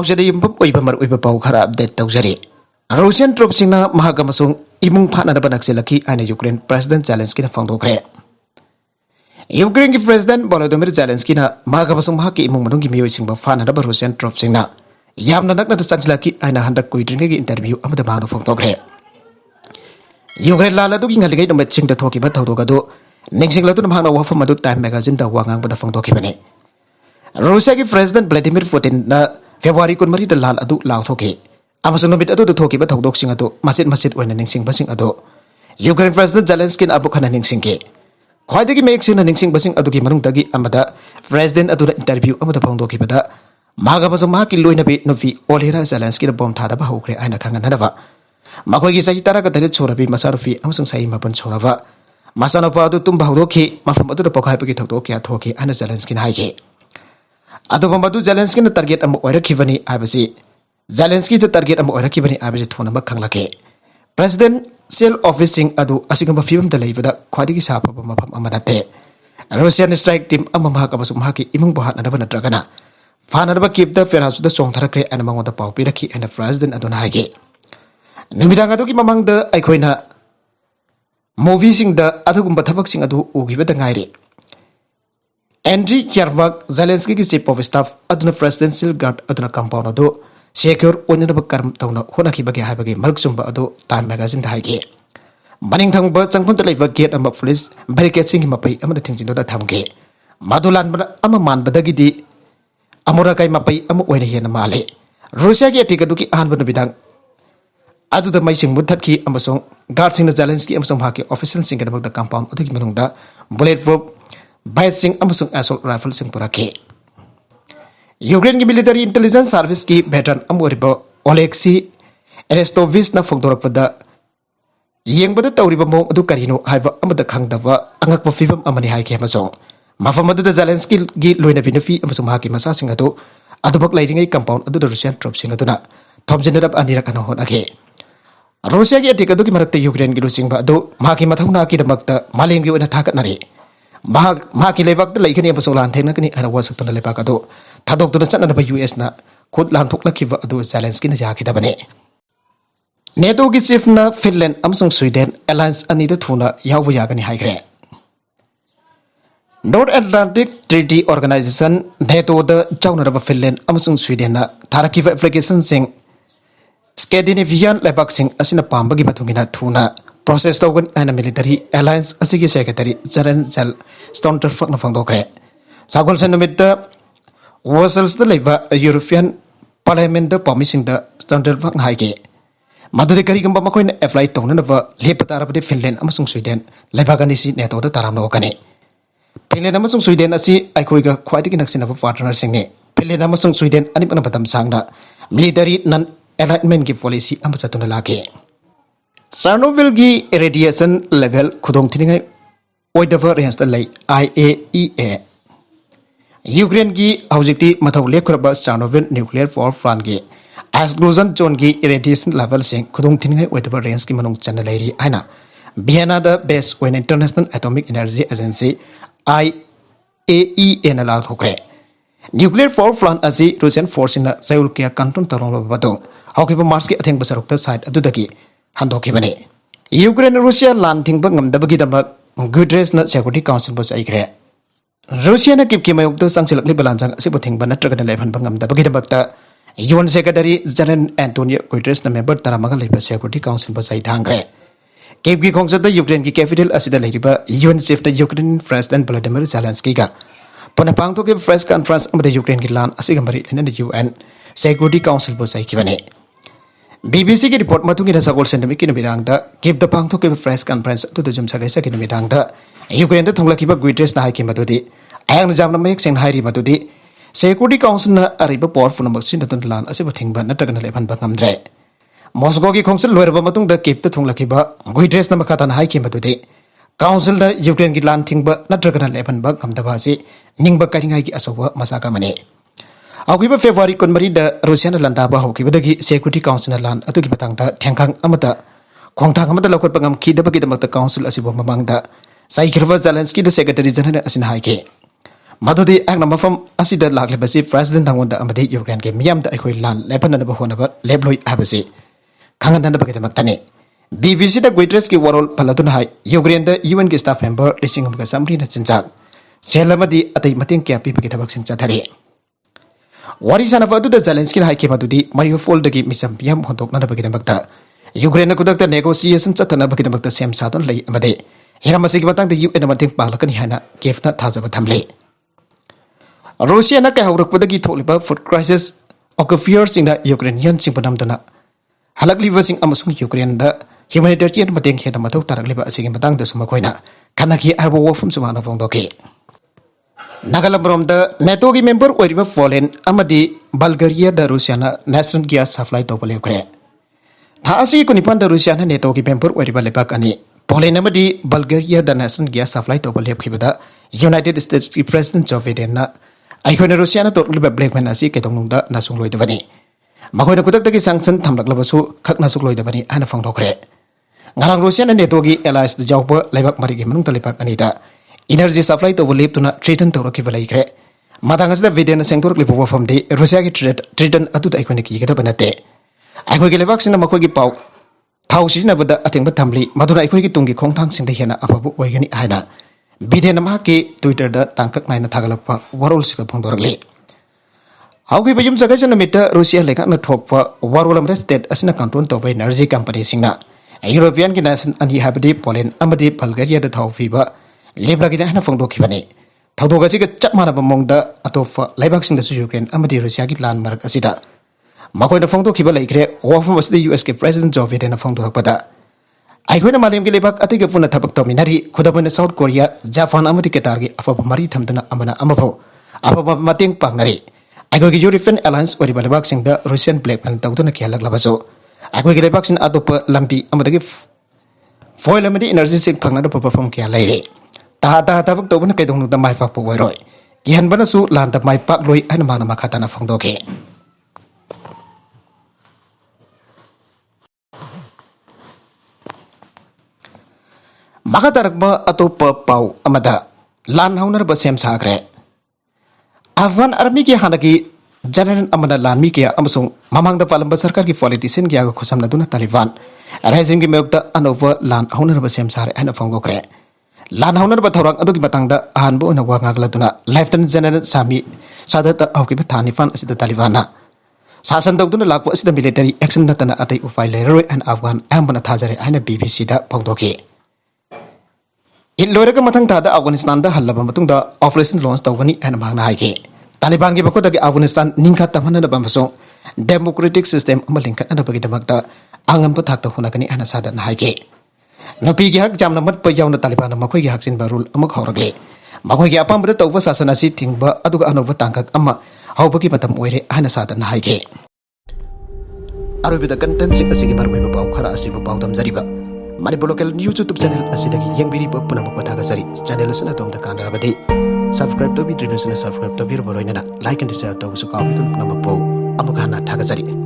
पाउजदे युम्पम ओइबा मर ओइबा पाउ खरा अपडेट तौजरी रशियन ट्रुपसिंगना महागा मसुंग इमुंग फानना बनक्सिलकी आने यूक्रेन प्रेसिडेंट जेलेंस्की ना फोंदोखरे यूक्रेन की प्रेसिडेंट वोलोदिमिर जेलेंस्की ना महागा मसुंग महाकी इमुंग मनुंग की मियोइसिंगबा फानना रशियन ट्रुपसिंगना यामना नकना चंचलाकी आना हंदक कुइड्रिंगे इंटरव्यू अमदा मानो फोंदोखरे यूक्रेन लाल अदुगी ngaligai नुमत चिंगदा थोकिबा थौदोगदो निंगसिंगलदुन महाना वफम मदु टाइम मैगजीन दा वांगांग बदा फोंदोखिबने रूसिया की प्रेसिडेंट व्लादिमीर पुतिन ना फेब्रुआरी 23 लाल अदु लाउथोके अमसुंग नुमित अदु थोकिबा थौदोकसिंग अदु मसिद मसिद ओइना निंगसिंगबसिंग अदु यूक्रेन प्रेसिडेंट जेलेंस्की ना अबु खना निंगसिंगे ख्वाइदगी मेक्सिना निंगसिंगबसिंग अदुगी मनुंगदगी अमदा प्रेसिडेंट अदु इंटरव्यू अमदा फोंदोखिबदा महागा मसुंग महाकी लोइनबी नुफी ओलेरा जेलेंस्की ना बॉम्ब थादाबा हौख्रे आइना खांगननबा मखोगी सही तरह का छोरबी मसारुफी अमसुंग सही मपन छोरबा मसानोपा अदु तुम बहुदोखी मफम अदु पोखाइबगी थौदोकया थोकी आना जेलेंस्की ना हाइगे अदुबा मदु जेलेंस्की ना टारगेट अम ओइरखिबनी आबसी जेलेंस्की जो टारगेट अम ओइरखिबनी आबसी थोनबा खंगलके प्रेसिडेंट सेल ऑफिसिंग अदु असिगंबा फिबम द लेबदा ख्वादिगी साफबा मफम अमनते रशियन स्ट्राइक टीम अम महाका मसु महाकी इमुंग बहाननबा नत्रगना फाननबा किबदा फेरासुदा चोंथरखरे अन मंगोदा पाउ पिरखी अन प्रेसिडेंट अदुना हाइगे नुमिदांग अदुगी ममंगदा अखोइना मूवीसिंग द अदुगुंबा थबकसिंग अदु उगिबदा ngaire एंड्री यारमक जेलेंस्की की चीफ ऑफ स्टाफ अदुना प्रेसिडेंशियल गार्ड अदुना कंपाउंड अदु सेक्योर ओइनब कर्म तौना होनाखिबगे हाबगे मरकसुंबा अदु टाइम मैगजीन हाइगे मनिंग थंगबा चंगफुंत लेबा गेट अमा पुलिस बैरिकेड मपई अमदा थिंजिनोदा थमगे मादुलान अमा मानबदगिदी अमुराकाई मपई अमु ओइना हेना माले रूसिया की अटिक अदुकी अहानब नुबिदांग अदुदा मैसिंग मुथतकी अमसों गार्ड सिंह जेलेंस्की अमसों हाके ऑफिशियल सिंह के कंपाउंड अदुगी मनुंगदा बुलेट प्रूफ बाइट सिंह अमसों असोल्ट राइफल सिंह पुरखे यूक्रेन की मिलिटरी इंटेलिजेंस सर्विस की वेटरन अमोरिबो ओलेक्सी एरेस्टोविच ना फोंदोरकपदा येंगबदा तौरिबा मो अदु करिनो हाइबा अमदा खंगदबा अंगकपा फिबम अमनि हाइके अमसों मफम अदुदा जेलेंस्की गी लोइना बिनफी अमसों हाके मसा सिंह अदु अदुबक लाइरिंगै कंपाउंड अदुदा रशियन ट्रुप सिंह अदुना थोमजिनरब अनिरक अन होनागे रूसिया की अटिक अदुगी मरक्ता यूक्रेन की लुसिंगबा अदु माकी मथौना की दमक्ता मालेमगी ओइना थाकतनरे माकी लेबाक लेगनी अमसों लांथेंगनकनी अन वासक्तुना लेबाक अदु थादोक्तुना चतनबा यूएस ना खुद लांथोक्लखिबा अदु जेलेंस्की ना याखिदबने नेटो की चीफ ना फिनलैंड अमसों स्वीडन अलायंस अनिदा थुना यावबा यागनी हाइग्रे North Atlantic Treaty Organization NATO द चाउनरबा फिनलैंड अमसों स्वीडन ना थारकिबा एप्लीकेशन सिंग स्कैंडिनेवियन लेबाक सिंग असिना पाम्बगी मथुंगिना थुना प्रोसेस तौगन एन मिलिटरी अलायंस असिगी सेक्रेटरी जनरल स्टोल्टनबर्ग ना फोंदोखरे सागोलसन नुमित वॉसल्स द लेबा यूरोपियन पार्लियामेंट द पॉमिसिंग द स्टोल्टनबर्ग हाइगे मदुदे करिगंबा मखोइना अप्लाई तौननबा लेपतारबदे फिनलैंड अमसुंग स्वीडन लेबागानिसी नेटो द तारामनो कने फिनलैंड अमसुंग स्वीडन असि आइखोइगा ख्वाइदगी नक्सिनबा पार्टनर सिंगने फिनलैंड अमसुंग स्वीडन अनिपना बदम सांगना मिलिटरी नन एलाइनमेंट की पॉलिसी अमचतुना लागे चेर्नोबिल की रेडिएशन लेवल खुदोंग थिनिंगै ओइदबा रेंज द लै IAEA यूक्रेन की हौजिक्ति मथौ लेखरबा चेर्नोबिल न्यूक्लियर पावर प्लांट की एक्सक्लूजन जोन की रेडिएशन लेवल सिंग खुदोंग थिनिंगै ओइदबा रेंज की मनुंग चन्न लैरि आइना वियना द बेस ओइन international atomic energy agency IAEA ना लाथोखरे न्यूक्लियर पावर प्लांट असी रूसियन फोर्सिंग सेउल के कंट्रोल तौरबा हौकिबा मार्च की अथेंग बसरुक्ता साइड अदुदगी हंदोखिबने यूक्रेन रूसिया लान थिंगबा ngamdabagidamak गुटरेस ना सिक्योरिटी काउंसिल बस आइग्रे रूसिया ना किपकी मयुक्त संगसिलकलि बलांजंग असिबो थिंगबा नत्रगना लेफनबा ngamdabagidamакta UN secretary general Antonio Guterres ना मेंबर तरामगा लेबा सिक्योरिटी काउंसिल बस आइथांग्रे केपकी खोंगसदा यूक्रेन की कैपिटल असिदा लेरिबा यूएन चीफ द यूक्रेन प्रेसिडेंट व्लादिमीर जेलेंस्की का पुनः पांगथोके प्रेस कॉन्फ्रेंस अमदा यूक्रेन की लान असिगमरी लेना यूएन सिक्योरिटी काउंसिल बस आइखिबने BBC की रिपोर्ट मतुंगिना सगोल सेंडमिक की नुमिदांगदा गिव द पांगथोके प्रेस कॉन्फ्रेंस अदुदा जुम सगाइसा की नुमिदांगदा यूक्रेन द थोंगलाखिबा गुटरेस ना हाइकि मदुदि आयंग जामना मयक सेंग हाइरि मदुदि सिक्योरिटी काउंसिल ना अरिबा पावर पुनमक सिनदुन लान असिबा थिंगबा नत्रगना लेफनबा ngamdre मॉस्को की खोंगसिल लोरबा मतुंगदा गिव द थोंगलाखिबा गुटरेस ना मखाताना हाइकि मदुदि काउंसिल दा यूक्रेन की लान थिंगबा नत्रगना लेफनबा ngamdaba asi ningba karingai की असोबा मसाका मने अगुइबा फेब्रुआरी 23 दा रूसिया लंदाबा हौकिबदगी सिक्योरिटी काउंसिल लान अतुगी मतंगदा थेंखांग अमता खोंगथांग अमता लौखटपा ngamखिदबगी दमकता काउंसिल असिबो ममंगदा साइखिरबा जेलेंस्की द सेक्रेटरी जनरल असिन हाइके Madudi akna mafam asida laklibasi President Tangonda amadi Ukraine ke miyamda akhoi lan lepananaba honaba lebloi habasi khanganana bagidamaktani BBC da Guterres ki warol palatuna hai Ukraine da UN ki staff member lising amga samri na chinjak selamadi atai mating kya pi bagidabak sin chathari wari sanaba adu da Zelensky hai ke madudi Mariupol da ki misam yam hontok na bagidamakta Ukraine kudakta negotiation chathana bagidamakta sem sadon lei amade hiramasi ki matang da UN mating paglakani hana kefna thajaba thamle Russia na kaya haurakpadagi tholiba food crisis occur singda Ukrainian singpanamdana halakliba sing amasung Ukraine da humanitarian mateng hena mathau tarakliba asigi matangda sumakoina kanaki abo wafum sumana fongdoke Nagalamrom da NATO gi member oiriba Poland amadi Bulgaria da Russia na national gas supply topale ukre tha asi kunipan da Russia na NATO gi member oiriba lebak ani Poland amadi Bulgaria da national gas supply topale khibada United States President Joe Biden na Aikhoina Russia na torliba blackman asi ketongda nasung loidabani makoina kudak tagi sanction thamlaklabasu khakna suk loidabani ana phangdokre ngarang Russia na NATO gi allies da jawba laibak mari gi manung talipak anida energy supply to bolip tuna treaton to roki balaikre madangas da Biden sengtor klipo wafam de Russia gi treaton atu da aikhoina ki gada banate aikhoi gi laibak sina makoi gi pau thausi na bada atengba thamli maduna aikhoi gi tungi khongthang singda hena apabu oigani haina Biden nama ke Twitter da tangkak naina thagalapa warol sita phongdorle hauki bayum jaga jana mita Russia leka na thokpa warol amra state asina control to by energy company singna European ki nation ani habdi Poland amadi Bulgaria da thawfiba lebra gi hana phongdokhibani thawdoga siga chapmana bamongda atofa laibak singda su Ukraine amadi Russia ki lan marak asida makoina phongdokhiba laikre wafam asida US ke President Joe Biden na phongdorakpada Aikhoina malem gi lebak atiga puna thabak tominari khudabana South Korea Japan amadi Qatar gi afaba mari thamdana amana amapho afaba mateng pangnari Aikoi gi European Alliance ori balebak singda Russian blackmail tawduna khelak labaso Aikoi gi lebak sin atopa lampi amadagi foil amadi energy sing phangna da perform kya laire ta thabak tawbana kaidong da mai pak po wairoi gi hanbana su lan da mai pak loi ana mana makhatana phangdoke Makatarakba atopa pau amada lan haunar ba sem sagre Afghan army ki hanagi general amada lan mi ke amasung mamang da palamba sarkar ki politician ki aga khusam naduna Taliban rising ki mebda anova lan haunar ba sem sare ana phangokre lan haunar ba thorang adu ki matang da ahan bo na wanga gladuna lieutenant general Sami Sadat auki ba Taliban asida Talibana sasan dawduna lakwa asida military action natana atai ufai leroi an Afghan ambana thajare ana BBC da phangdoke Illoraga matang tada Afghanistan da halaba matungda operation launch tawgani ana magna haike Taliban gi bakoda gi Afghanistan ningkha tamana da bamso democratic system amalingkat ana bagi damakta angam pa thakta hunakani ana sada na haike Napi gi hak jamna mat pa yawna Taliban makoi gi haksin barul amak horagle makoi gi apam bada tawba sasana si tingba aduga anova tangkak amma hawbagi matam oire ana sada na haike Arubida content sing asigi barwai ba khara asiba pawdam jariba Manipur local YouTube channel asidagi yengbiri puna mapathaga sari channel asana tomda kandarabadi subscribe to be subscribe to be like and share to su kawi kun namapo amukana thaga sari